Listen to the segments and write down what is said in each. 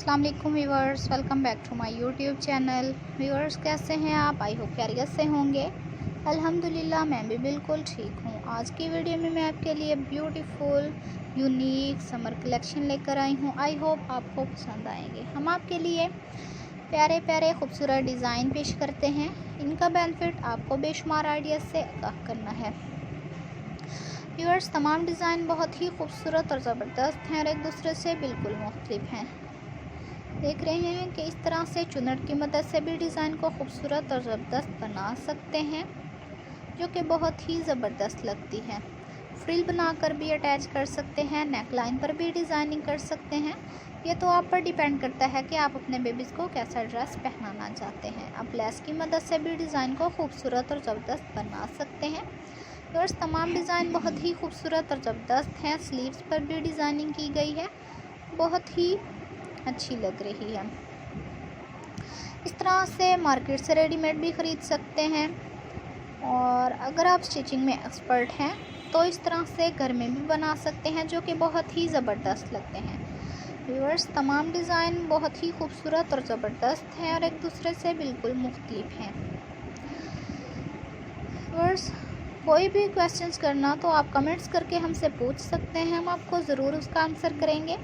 अस्सलाम वालेकुम viewers, welcome back to my YouTube channel. Viewers कैसे हैं आप? आई होप खैरियत से होंगे। अल्हम्दुलिल्लाह मैं भी बिल्कुल ठीक हूँ। आज की वीडियो में मैं आपके लिए ब्यूटीफुल यूनिक समर कलेक्शन लेकर आई हूँ। आई होप आपको पसंद आएंगे। हम आपके लिए प्यारे प्यारे खूबसूरत डिज़ाइन पेश करते हैं। इनका बेनिफिट आपको बेशुमार आइडिया से आगाह करना है। व्यूअर्स तमाम डिज़ाइन बहुत ही खूबसूरत और ज़बरदस्त हैं और एक दूसरे से बिल्कुल मुख्तलिफ हैं। देख रहे हैं कि इस तरह से चुनट की मदद से भी डिज़ाइन को खूबसूरत और ज़बरदस्त बना सकते हैं, जो कि बहुत ही ज़बरदस्त लगती है। फ्रिल बनाकर भी अटैच कर सकते हैं, नेक लाइन पर भी डिज़ाइनिंग कर सकते हैं। ये तो आप पर डिपेंड करता है कि आप अपने बेबीज़ को कैसा ड्रेस पहनाना चाहते हैं। आप लेस की मदद से भी डिज़ाइन को खूबसूरत और ज़बरदस्त बना सकते हैं। और तमाम डिज़ाइन बहुत ही खूबसूरत और ज़बरदस्त हैं। स्लीव्स पर भी डिज़ाइनिंग की गई है, बहुत ही अच्छी लग रही है। इस तरह से मार्केट से रेडीमेड भी ख़रीद सकते हैं, और अगर आप स्टिचिंग में एक्सपर्ट हैं तो इस तरह से घर में भी बना सकते हैं, जो कि बहुत ही ज़बरदस्त लगते हैं। व्यूअर्स तमाम डिज़ाइन बहुत ही खूबसूरत और ज़बरदस्त हैं और एक दूसरे से बिल्कुल मुख्तलिफ हैं। व्यूअर्स कोई भी क्वेश्चंस करना तो आप कमेंट्स करके हमसे पूछ सकते हैं, हम आपको ज़रूर उसका आंसर करेंगे।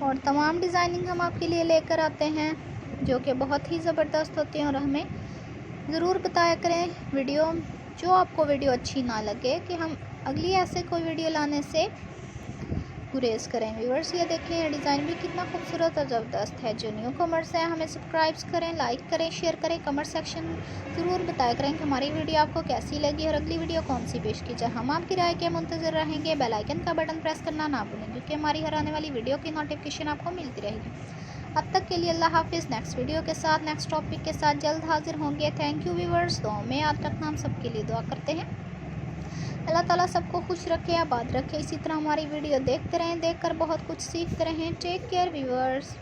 और तमाम डिज़ाइनिंग हम आपके लिए लेकर आते हैं, जो कि बहुत ही ज़बरदस्त होती हैं। और हमें ज़रूर बताया करें जो आपको वीडियो अच्छी ना लगे, कि हम अगली ऐसे कोई वीडियो लाने से गुरेज करें। व्यूअर्स ये देखें, ये डिज़ाइन भी कितना खूबसूरत और ज़बरदस्त है। जो न्यू कमर्स हैं हमें सब्सक्राइब करें, लाइक करें, शेयर करें। कमेंट सेक्शन ज़रूर बताया करें कि हमारी वीडियो आपको कैसी लगी और अगली वीडियो कौन सी पेश की जाए। हम आपकी राय के मुंतज़िर रहेंगे। बेल आइकन का बटन प्रेस करना ना भूलें, क्योंकि हमारी हर आने वाली वीडियो की नोटिफिकेशन आपको मिलती रहेगी। अब तक के लिए अल्लाह हाफिज़। नेक्स्ट वीडियो के साथ, नेक्स्ट टॉपिक के साथ जल्द हाजिर होंगे। Thank you viewers. दुआ में याद रखना, हम सबके लिए दुआ करते हैं। अल्लाह ताला सबको खुश रखे, आबाद रखे। इसी तरह हमारी वीडियो देखते रहें, देखकर बहुत कुछ सीखते रहें। Take care viewers.